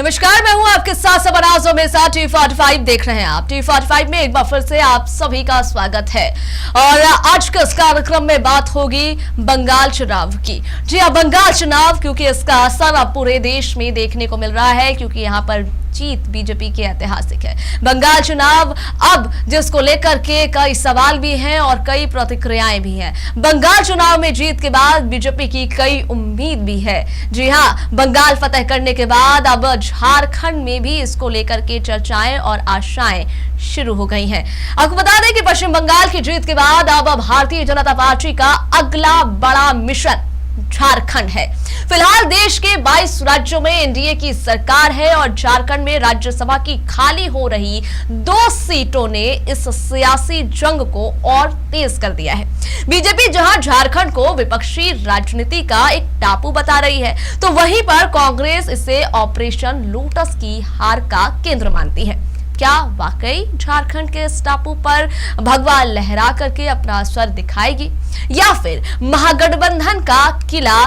नमस्कार, मैं हूं आपके साथ सबराजों में साथ T45 देख रहे हैं आप। T45 में एक बार फिर से आप सभी का स्वागत है और आज के इस कार्यक्रम में बात होगी बंगाल चुनाव की। जी हाँ, बंगाल चुनाव, क्योंकि इसका असर अब पूरे देश में देखने को मिल रहा है, क्योंकि यहाँ पर जीत बीजेपी की ऐतिहासिक है। बंगाल चुनाव अब जिसको लेकर के कई सवाल भी हैं और कई प्रतिक्रियाएं भी हैं। बंगाल चुनाव में जीत के बाद बीजेपी की कई उम्मीद भी है। जी हाँ, बंगाल फतह करने के बाद अब झारखंड में भी इसको लेकर के चर्चाएं और आशाएं शुरू हो गई हैं। आपको बता दें कि पश्चिम बंगाल की जीत के बाद अब भारतीय जनता पार्टी का अगला बड़ा मिशन झारखंड है। फिलहाल देश के 22 राज्यों में एनडीए की सरकार है और झारखंड में राज्यसभा की खाली हो रही 2 सीटों ने इस सियासी जंग को और तेज कर दिया है। बीजेपी जहां झारखंड को विपक्षी राजनीति का एक टापू बता रही है, तो वहीं पर कांग्रेस इसे ऑपरेशन लोटस की हार का केंद्र मानती है। क्या वाकई झारखंड के इस टापू पर भगवा लहरा करके अपना स्वर दिखाएगी, या फिर महागठबंधन का किला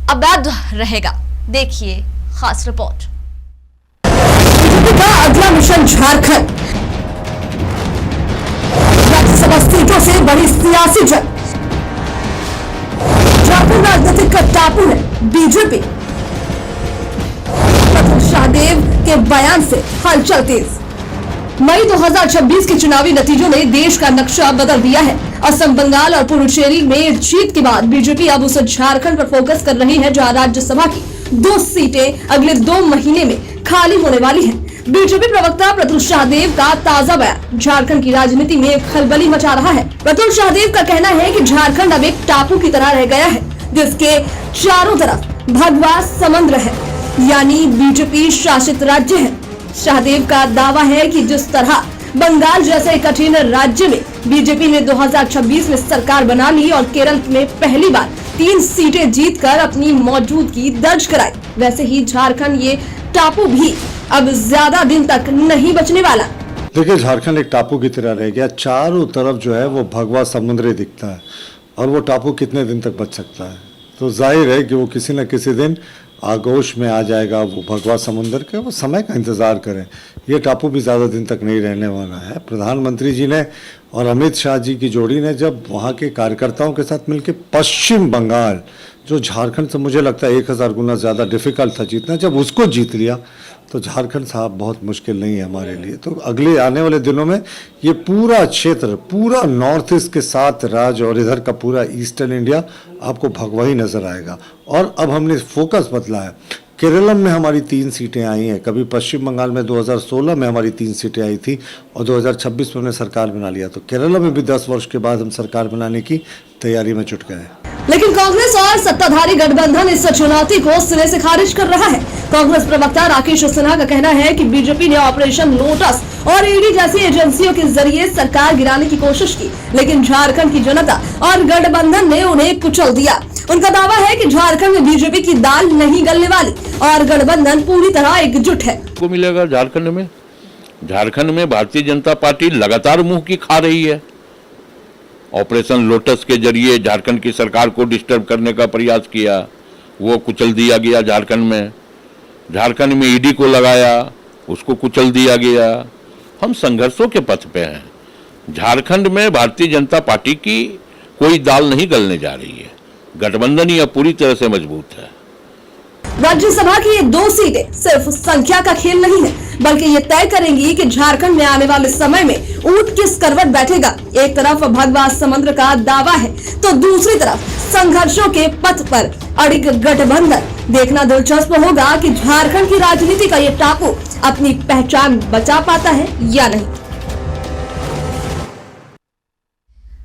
अवैध रहेगा? देखिए खास रिपोर्ट। बीजेपी का अगला मिशन झारखंड, राज्यसभा सीटों से बड़ी सियासी जंग। झारखंड राजनीतिक का टापू है बीजेपी। प्रफुल्ल शाहदेव के बयान से हलचल तेज। मई 2026 के चुनावी नतीजों ने देश का नक्शा बदल दिया है। असम, बंगाल और पुडुचेरी में जीत के बाद बीजेपी अब उस झारखंड पर फोकस कर रही है, जहां राज्यसभा की 2 सीटें अगले 2 महीने में खाली होने वाली हैं। बीजेपी प्रवक्ता प्रफुल्ल शाहदेव का ताजा बयान झारखंड की राजनीति में खलबली मचा रहा है। प्रफुल्ल शाहदेव का कहना है कि झारखंड अब एक टापू की तरह रह गया है, जिसके चारों तरफ भगवा समुद्र है, यानी बीजेपी शासित राज्य है। शाहदेव का दावा है कि जिस तरह बंगाल जैसे कठिन राज्य में बीजेपी ने 2026 में सरकार बना ली और केरल में पहली बार 3 सीटें जीतकर अपनी मौजूदगी दर्ज कराई, वैसे ही झारखंड ये टापू भी अब ज्यादा दिन तक नहीं बचने वाला। देखिए, झारखंड एक टापू की तरह रह गया। चारों तरफ जो है वो भगवा समुद्र दिखता है और वो टापू कितने दिन तक बच सकता है? तो जाहिर है कि वो किसी न किसी दिन आगोश में आ जाएगा। वो भगवा समुद्र के, वो समय का इंतज़ार करें। ये टापू भी ज़्यादा दिन तक नहीं रहने वाला है। प्रधानमंत्री जी ने और अमित शाह जी की जोड़ी ने जब वहाँ के कार्यकर्ताओं के साथ मिलकर पश्चिम बंगाल, जो झारखंड से मुझे लगता है 1000 गुना ज़्यादा डिफ़िकल्ट था जीतना, जब उसको जीत लिया तो झारखंड साहब बहुत मुश्किल नहीं है हमारे लिए। तो अगले आने वाले दिनों में ये पूरा क्षेत्र, पूरा नॉर्थ ईस्ट के 7 राज्य और इधर का पूरा ईस्टर्न इंडिया आपको भगवा ही नज़र आएगा। और अब हमने फोकस बदला है। केरलम में हमारी 3 सीटें आई हैं। कभी पश्चिम बंगाल में 2016 में हमारी 3 सीटें आई थी और 2026 में हमने सरकार बना लिया। तो केरल में भी 10 वर्ष के बाद हम सरकार बनाने की तैयारी में जुट गए। लेकिन कांग्रेस और सत्ताधारी गठबंधन इस चुनौती को सिरे से खारिज कर रहा है। कांग्रेस प्रवक्ता राकेश सिन्हा का कहना है कि बीजेपी ने ऑपरेशन लोटस और ईडी जैसी एजेंसियों के जरिए सरकार गिराने की कोशिश की, लेकिन झारखंड की जनता और गठबंधन ने उन्हें कुचल दिया। उनका दावा है कि झारखंड में बीजेपी की दाल नहीं गलने वाली और गठबंधन पूरी तरह एकजुट है। को मिलेगा झारखंड में भारतीय जनता पार्टी लगातार मुंह की खा रही है। ऑपरेशन लोटस के जरिए झारखंड की सरकार को डिस्टर्ब करने का प्रयास किया, वो कुचल दिया गया। झारखंड में ईडी को लगाया, उसको कुचल दिया गया। हम संघर्षों के पथ पे हैं। झारखंड में भारतीय जनता पार्टी की कोई दाल नहीं गलने जा रही है। गठबंधन ही अब पूरी तरह से मजबूत है। राज्यसभा की ये 2 सीटें सिर्फ संख्या का खेल नहीं है, बल्कि ये तय करेंगी कि झारखंड में आने वाले समय में ऊंट किस करवट बैठेगा। एक तरफ भगवा समुद्र का दावा है, तो दूसरी तरफ संघर्षों के पथ पर अड़िग गठबंधन। देखना दिलचस्प होगा कि झारखंड की राजनीति का ये टापू अपनी पहचान बचा पाता है या नहीं।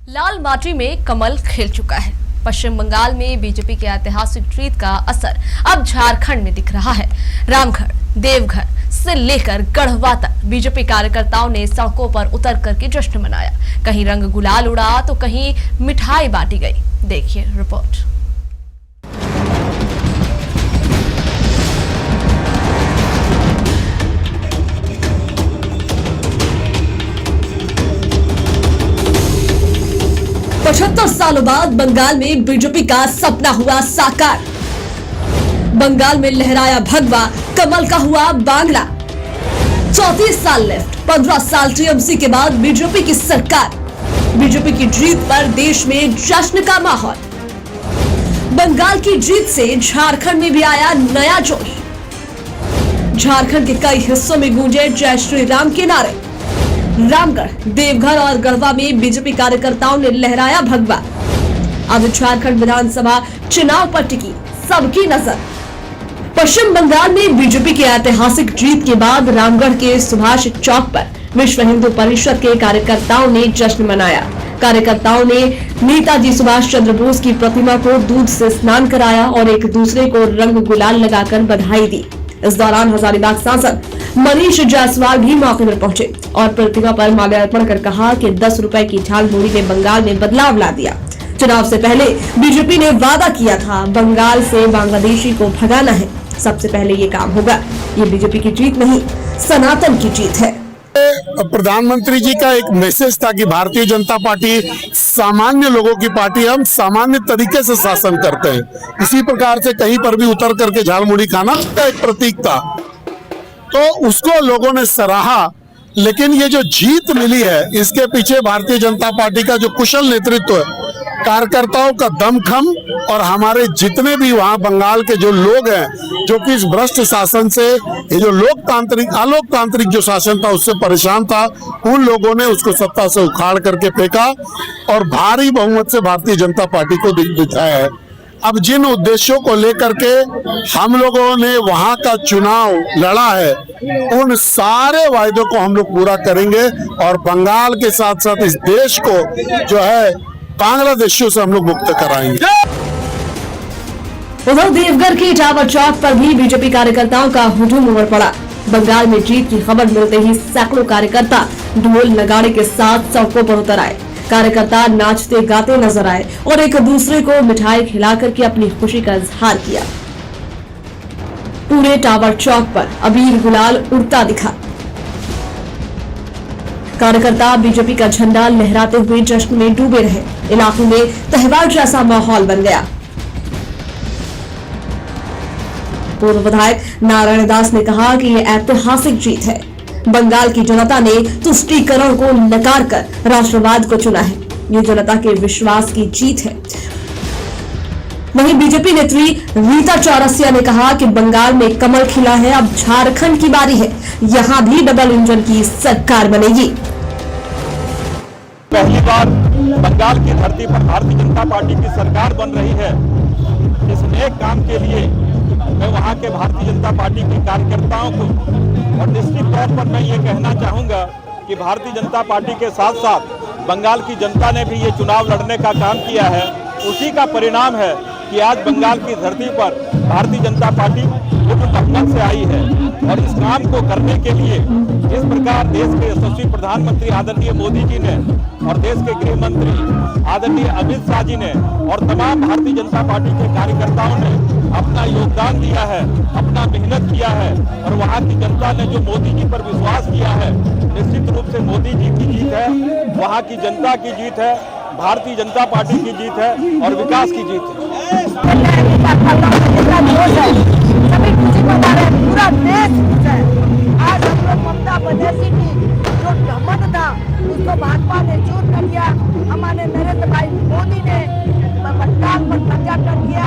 लाल माटी में कमल खिल चुका है। पश्चिम बंगाल में बीजेपी के ऐतिहासिक जीत का असर अब झारखंड में दिख रहा है। रामगढ़, देवघर से लेकर गढ़वा तक बीजेपी कार्यकर्ताओं ने सड़कों पर उतर करके जश्न मनाया। कहीं रंग गुलाल उड़ा तो कहीं मिठाई बांटी गई। देखिए रिपोर्ट। पचहत्तर सालों बाद बंगाल में बीजेपी का सपना हुआ साकार। बंगाल में लहराया भगवा, कमल का हुआ बांग्ला। 34 साल लेफ्ट, 15 साल टीएमसी के बाद बीजेपी की सरकार। बीजेपी की जीत पर देश में जश्न का माहौल। बंगाल की जीत से झारखंड में भी आया नया जोश। झारखंड के कई हिस्सों में गूंजे जय श्री राम के नारे। रामगढ़, देवघर और गढ़वा में बीजेपी कार्यकर्ताओं ने लहराया भगवा। अब झारखंड विधानसभा चुनाव पर टिकी सबकी नजर। पश्चिम बंगाल में बीजेपी की ऐतिहासिक जीत के बाद रामगढ़ के सुभाष चौक पर विश्व हिंदू परिषद के कार्यकर्ताओं ने जश्न मनाया। कार्यकर्ताओं ने नेताजी सुभाष चंद्र बोस की प्रतिमा को दूध से स्नान कराया और एक दूसरे को रंग गुलाल लगाकर बधाई दी। इस दौरान हजारीबाग सांसद मनीष जायसवाल भी मौके पर पहुंचे और प्रतिमा पर माल्यार्पण कर कहा कि 10 रुपए की झालमुड़ी ने बंगाल में बदलाव ला दिया। चुनाव से पहले बीजेपी ने वादा किया था बंगाल से बांग्लादेशी को भगाना है। सबसे पहले ये काम होगा। ये बीजेपी की जीत नहीं, सनातन की जीत है। प्रधानमंत्री जी का एक मैसेज था कि भारतीय जनता पार्टी सामान्य लोगों की पार्टी, हम सामान्य तरीके से शासन करते हैं। इसी प्रकार से कहीं पर भी उतर करके झालमुड़ी खाना का एक प्रतीक था, तो उसको लोगों ने सराहा। लेकिन ये जो जीत मिली है, इसके पीछे भारतीय जनता पार्टी का जो कुशल नेतृत्व है, कार्यकर्ताओं का दमखम और हमारे जितने भी वहां बंगाल के जो लोग हैं जो कि इस भ्रष्ट शासन से, ये जो अलोकतांत्रिक जो शासन था उससे परेशान था, उन लोगों ने उसको सत्ता से उखाड़ करके फेंका और भारी बहुमत से भारतीय जनता पार्टी को दिखाया है। अब जिन उद्देश्यों को लेकर के हम लोगों ने वहां का चुनाव लड़ा है, उन सारे वायदों को हम लोग पूरा करेंगे और बंगाल के साथ साथ इस देश को जो है बांग्लादेशियों से हम लोग मुक्त कराएंगे। उधर देवघर के टावर चौक पर भी बीजेपी कार्यकर्ताओं का हुजूम उमड़ पड़ा। बंगाल में जीत की खबर मिलते ही सैकड़ों कार्यकर्ता ढोल नगाड़े के साथ सड़कों पर उतर आए। कार्यकर्ता नाचते गाते नजर आए और एक दूसरे को मिठाई खिला करके अपनी खुशी का इजहार किया। पूरे टावर चौक पर अबीर गुलाल उड़ता दिखा। कार्यकर्ता बीजेपी का झंडा लहराते हुए जश्न में डूबे रहे। इलाकों में त्योहार जैसा माहौल बन गया। पूर्व विधायक नारायण दास ने कहा कि यह ऐतिहासिक जीत है। बंगाल की जनता ने तुष्टीकरण को नकार कर राष्ट्रवाद को चुना है। ये जनता के विश्वास की जीत है। वहीं बीजेपी नेत्री रीता चौरसिया ने कहा कि बंगाल में कमल खिला है, अब झारखंड की बारी है। यहां भी डबल इंजन की सरकार बनेगी। पहली बार बंगाल की धरती पर भारतीय जनता पार्टी की सरकार बन रही है। इस नेक काम के लिए मैं वहां के भारतीय जनता पार्टी के कार्यकर्ताओं को और निश्चित तौर पर मैं ये कहना चाहूंगा कि भारतीय जनता पार्टी के साथ साथ बंगाल की जनता ने भी ये चुनाव लड़ने का काम किया है। उसी का परिणाम है कि आज बंगाल की धरती पर भारतीय जनता पार्टी पूर्ण बहुमत से आई है और इस काम को करने के लिए जिस प्रकार देश के यशस्वी प्रधानमंत्री आदरणीय मोदी जी ने और देश के गृह मंत्री आदरणीय अमित शाह जी ने और तमाम भारतीय जनता पार्टी के कार्यकर्ताओं ने अपना योगदान दिया है, अपना मेहनत किया है और वहां की जनता ने जो मोदी जी पर विश्वास किया है, निश्चित रूप से मोदी जी की जीत है, वहां की जनता की जीत है, भारतीय जनता पार्टी की जीत है और विकास की जीत है। पूरा देश खुश है। आज हम लोग ममता बनर्जी की जो घमंड था उसको भाजपा ने चूर कर दिया। हमारे नरेंद्र भाई मोदी ने बंगाल पर कब्जा कर दिया।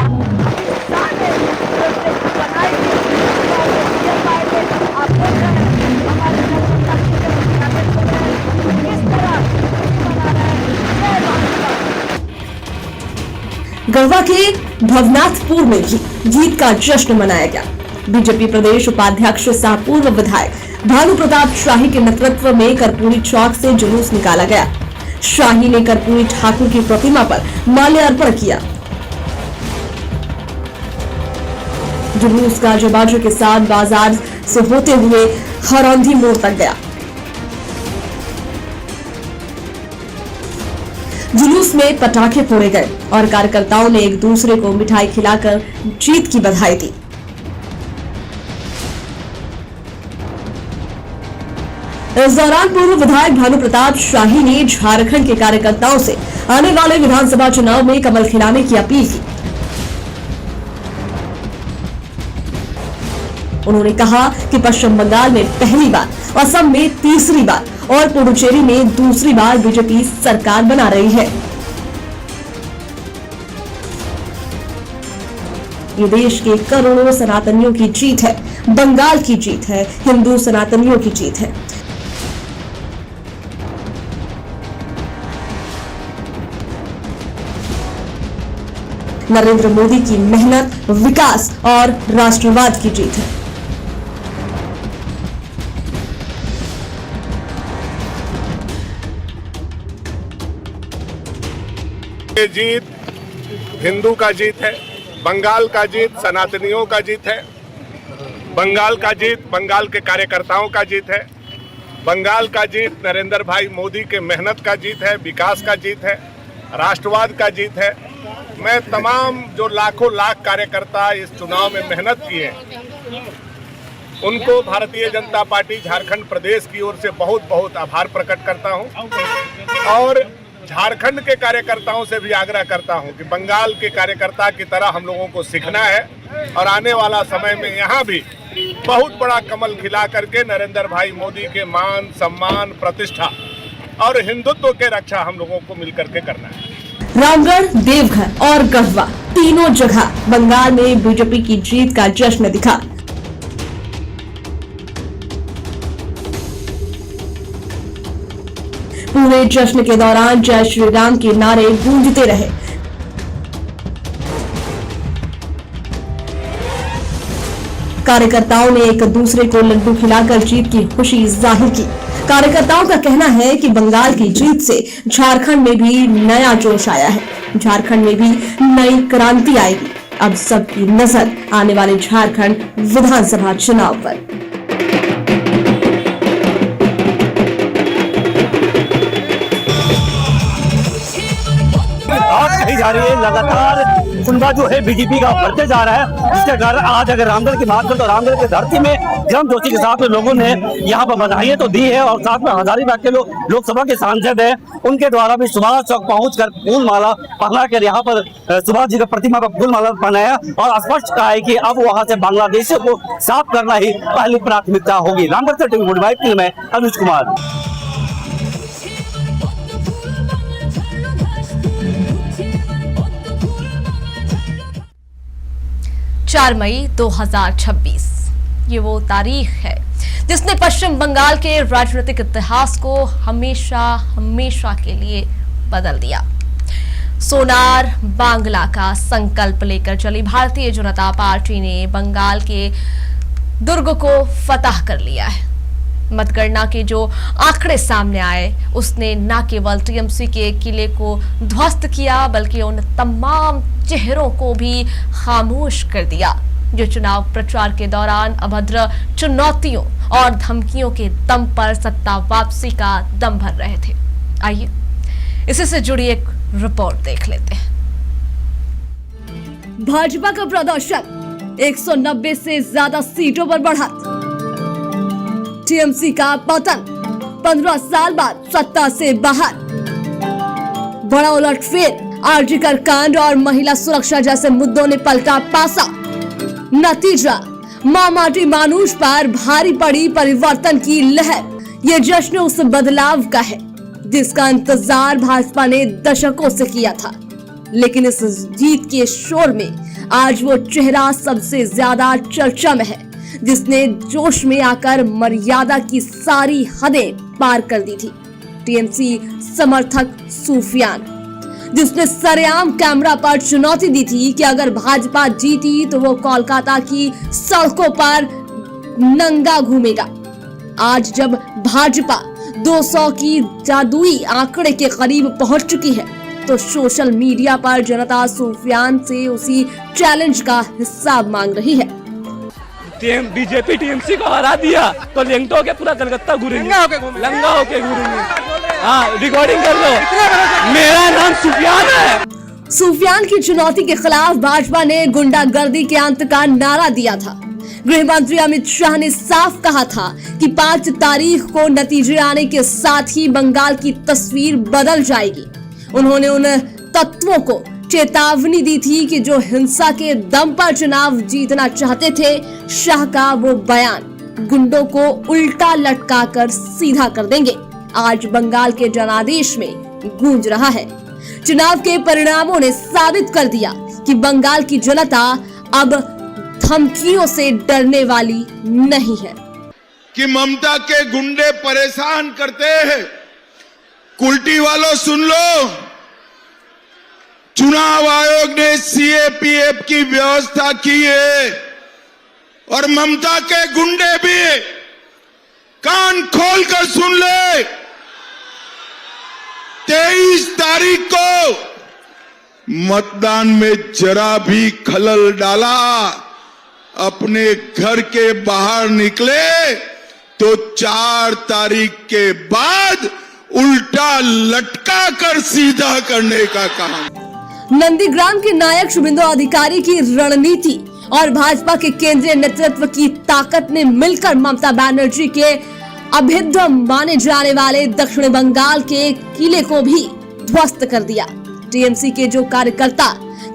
गढ़वा के भवनाथपुर में भी जीत का जश्न मनाया गया। बीजेपी प्रदेश उपाध्यक्ष सह पूर्व विधायक भानु प्रताप शाही के नेतृत्व में कर्पूरी चौक से जुलूस निकाला गया। शाही ने कर्पूरी ठाकुर की प्रतिमा पर माल्यार्पण किया। जुलूस गाजे बाजे के साथ बाजार से होते हुए हरौंधी मोड़ तक गया। जुलूस में पटाखे फोड़े गए और कार्यकर्ताओं ने एक दूसरे को मिठाई खिलाकर जीत की बधाई दी। इस दौरान पूर्व विधायक भानु प्रताप शाही ने झारखंड के कार्यकर्ताओं से आने वाले विधानसभा चुनाव में कमल खिलाने की अपील की। उन्होंने कहा कि पश्चिम बंगाल में पहली बार, असम में तीसरी बार और पुडुचेरी में दूसरी बार बीजेपी सरकार बना रही है। ये देश के करोड़ों सनातनियों की जीत है, बंगाल की जीत है, हिंदू सनातनियों की जीत है। नरेंद्र मोदी की मेहनत, विकास और राष्ट्रवाद की जीत है। ये जीत हिंदू का जीत है, बंगाल का जीत सनातनियों का जीत है, बंगाल का जीत बंगाल के कार्यकर्ताओं का जीत है, बंगाल का जीत नरेंद्र भाई मोदी के मेहनत का जीत है, विकास का जीत है, राष्ट्रवाद का जीत है। मैं तमाम जो लाखों लाख कार्यकर्ता इस चुनाव में मेहनत किए उनको भारतीय जनता पार्टी झारखंड प्रदेश की ओर से बहुत बहुत आभार प्रकट करता हूं और झारखंड के कार्यकर्ताओं से भी आग्रह करता हूं कि बंगाल के कार्यकर्ता की तरह हम लोगों को सीखना है और आने वाला समय में यहाँ भी बहुत बड़ा कमल खिला करके नरेंद्र भाई मोदी के मान, सम्मान, प्रतिष्ठा और हिंदुत्व के रक्षा हम लोगों को मिलकर के करना है। रामगढ़, देवघर और गढ़वा तीनों जगह बंगाल में बीजेपी की जीत का जश्न दिखा। पूरे जश्न के दौरान जय श्री राम के नारे गूंजते रहे। कार्यकर्ताओं ने एक दूसरे को लड्डू खिलाकर जीत की खुशी जाहिर की। कार्यकर्ताओं का कहना है कि बंगाल की जीत से झारखंड में भी नया जोश आया है, झारखंड में भी नई क्रांति आएगी। अब सबकी नजर आने वाले झारखंड विधानसभा चुनाव पर। कही जा रही है लगातार कुंडा जो है बीजेपी का बढ़ते जा रहा है, जिसके कारण आज अगर रामगढ़ की बात करें तो रामगढ़ की धरती में गर्मजोशी के साथ लोगों ने यहाँ पर बधाइयां तो दी है और साथ में हजारीबाग के लोकसभा के सांसद हैं, उनके द्वारा भी सुभाष चौक पहुंचकर फूल माला पहना कर यहाँ पर सुभाष जी का प्रतिमा पर फूल माला पहनाया और स्पष्ट कहा है कि अब वहाँ से बांग्लादेशियों को साफ करना ही पहली प्राथमिकता होगी। रामगढ़ से टीवी 45 में अनुज कुमार। 4 मई 2026 ये वो तारीख है जिसने पश्चिम बंगाल के राजनीतिक इतिहास को हमेशा हमेशा के लिए बदल दिया। सोनार बांग्ला का संकल्प लेकर चली भारतीय जनता पार्टी ने बंगाल के दुर्ग को फतह कर लिया है। मतगणना के जो आंकड़े सामने आए उसने न केवल टीएमसी के किले को ध्वस्त किया बल्कि उन तमाम चेहरों को भी खामोश कर दिया जो चुनाव प्रचार के दौरान अभद्र चुनौतियों और धमकियों के दम पर सत्ता वापसी का दम भर रहे थे। आइए इसी से जुड़ी एक रिपोर्ट देख लेते हैं। भाजपा का प्रदर्शन 190 से ज्यादा सीटों पर बढ़ा। टीएमसी का पतन 15 साल बाद सत्ता से बाहर। बड़ा उलटफेर, आरजीकर कांड और महिला सुरक्षा जैसे मुद्दों ने पलटा पासा। नतीजा माटी मानुष पर भारी पड़ी परिवर्तन की लहर। ये जश्न उस बदलाव का है जिसका इंतजार भाजपा ने दशकों से किया था, लेकिन इस जीत के शोर में आज वो चेहरा सबसे ज्यादा चर्चा में है जिसने जोश में आकर मर्यादा की सारी हदें पार कर दी थी। टीएमसी समर्थक सूफियान, जिसने सरेआम कैमरा पर चुनौती दी थी कि अगर भाजपा जीती तो वो कोलकाता की सड़कों पर नंगा घूमेगा। आज जब भाजपा 200 की जादुई आंकड़े के करीब पहुंच चुकी है तो सोशल मीडिया पर जनता सूफियान से उसी चैलेंज का हिसाब मांग रही है। बीजेपी टीएमसी को हरा दिया तो लेंगटो के पूरा कलकत्ता घूमेंगे, लंगा होके घूमेंगे। हाँ, रिकॉर्डिंग कर लो, मेरा नाम सूफियान है। सूफियान की चुनौती के खिलाफ भाजपा ने गुंडागर्दी के अंत का नारा दिया था। गृह मंत्री अमित शाह ने साफ कहा था कि 5 तारीख को नतीजे आने के साथ ही बंगाल की तस्वीर बदल जाएगी। उन्होंने उन तत्वों को चेतावनी दी थी कि जो हिंसा के दम पर चुनाव जीतना चाहते थे, शाह का वो बयान गुंडों को उल्टा लटकाकर सीधा कर देंगे, आज बंगाल के जनादेश में गूंज रहा है। चुनाव के परिणामों ने साबित कर दिया कि बंगाल की जनता अब धमकियों से डरने वाली नहीं है। कि ममता के गुंडे परेशान करते हैं। कुल्टी वालों सुन लो, चुनाव आयोग ने सीएपीएफ की व्यवस्था की है और ममता के गुंडे भी कान खोलकर सुन ले। 23 तारीख को मतदान में जरा भी खलल डाला, अपने घर के बाहर निकले तो 4 तारीख के बाद उल्टा लटका कर सीधा करने का काम। नंदीग्राम के नायक शुभेंदु अधिकारी की रणनीति और भाजपा के केंद्रीय नेतृत्व की ताकत ने मिलकर ममता बनर्जी के अभेद्य माने जाने वाले दक्षिण बंगाल के किले को भी ध्वस्त कर दिया। टीएमसी के जो कार्यकर्ता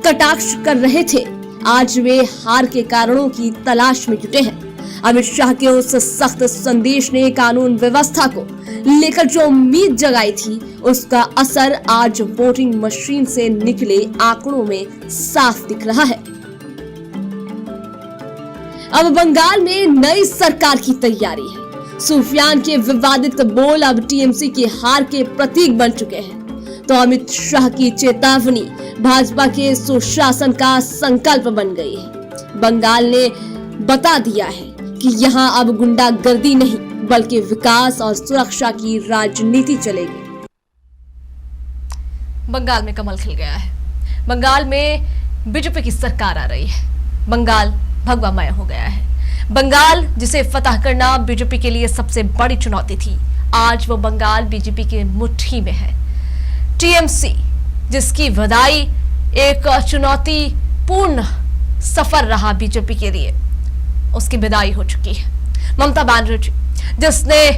कटाक्ष कर रहे थे, आज वे हार के कारणों की तलाश में जुटे हैं। अमित शाह के उस सख्त संदेश ने कानून व्यवस्था को लेकर जो उम्मीद जगाई थी, उसका असर आज वोटिंग मशीन से निकले आंकड़ों में साफ दिख रहा है। अब बंगाल में नई सरकार की तैयारी है। सूफियान के विवादित बोल अब टीएमसी की हार के प्रतीक बन चुके हैं, तो अमित शाह की चेतावनी भाजपा के सुशासन का संकल्प बन गई है। बंगाल ने बता दिया है कि यहाँ अब गुंडागर्दी नहीं बल्कि विकास और सुरक्षा की राजनीति चलेगी। बंगाल में कमल खिल गया है। बंगाल में बीजेपी की सरकार आ रही है। बंगाल भगवामय हो गया है। बंगाल जिसे फतह करना बीजेपी के लिए सबसे बड़ी चुनौती थी, आज वो बंगाल बीजेपी के मुट्ठी में है। टीएमसी जिसकी विदाई एक चुनौतीपूर्ण सफर रहा बीजेपी के लिए, उसकी विदाई हो चुकी है। ममता बनर्जी जिसने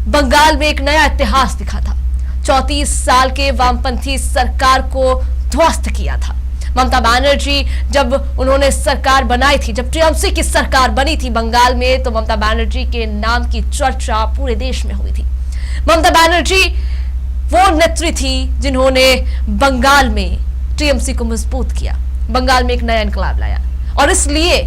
बंगाल में एक नया इतिहास दिखा था, 34 साल के वामपंथी सरकार को ध्वस्त किया था। ममता बनर्जी जब उन्होंने सरकार बनाई थी, जब टीएमसी की सरकार बनी थी बंगाल में, तो ममता बनर्जी के नाम की चर्चा पूरे देश में हुई थी। ममता बनर्जी वो नेत्री थी जिन्होंने बंगाल में टीएमसी को मजबूत किया, बंगाल में एक नया इनकलाब लाया, और इसलिए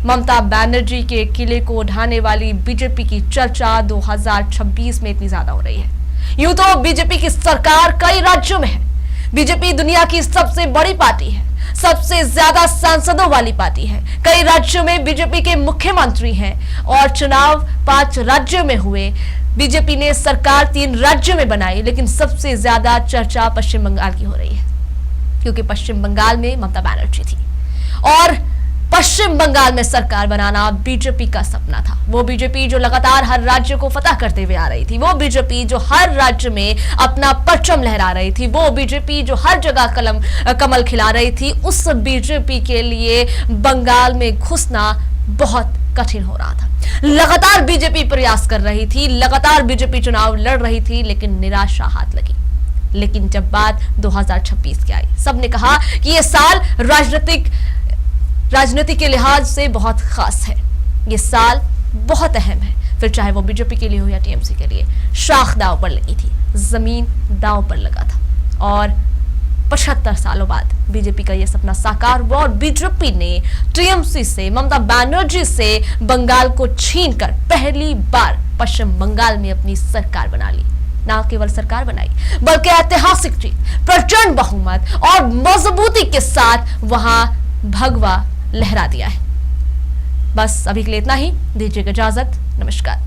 ममता बनर्जी के किले को उठाने वाली बीजेपी की चर्चा 2026 में इतनी ज्यादा हो रही है। यूं तो बीजेपी की सरकार कई राज्यों में है। बीजेपी दुनिया की सबसे बड़ी पार्टी है, सबसे ज्यादा सांसदों वाली पार्टी है। कई राज्यों में बीजेपी के मुख्यमंत्री हैं और चुनाव 5 राज्यों में हुए। बीजेपी ने सरकार 3 राज्यों में बनाई, लेकिन सबसे ज्यादा चर्चा पश्चिम बंगाल की हो रही है, क्योंकि पश्चिम बंगाल में ममता बनर्जी थी और पश्चिम बंगाल में सरकार बनाना बीजेपी का सपना था। वो बीजेपी जो लगातार हर राज्य को फतह करते हुए आ रही थी, वो बीजेपी जो हर राज्य में अपना परचम लहरा रही थी, वो बीजेपी जो हर जगह कमल खिला रही थी, उस बीजेपी के लिए बंगाल में घुसना बहुत कठिन हो रहा था। लगातार बीजेपी प्रयास कर रही थी, लगातार बीजेपी चुनाव लड़ रही थी, लेकिन निराशा हाथ लगी। लेकिन जब बात 2026 की आई, सबने कहा कि यह साल राजनीति के लिहाज से बहुत खास है, ये साल बहुत अहम है, फिर चाहे वो बीजेपी के लिए हो या टीएमसी के लिए। शाख दांव पर लगी थी, जमीन दांव पर लगा था, और 75 सालों बाद बीजेपी का यह सपना साकार हुआ और बीजेपी ने टीएमसी से, ममता बनर्जी से बंगाल को छीनकर पहली बार पश्चिम बंगाल में अपनी सरकार बना ली। ना केवल सरकार बनाई, बल्कि ऐतिहासिक जीत, प्रचंड बहुमत और मजबूती के साथ वहां भगवा लहरा दिया है। बस अभी के लिए इतना ही, दीजिएगा इजाजत, नमस्कार।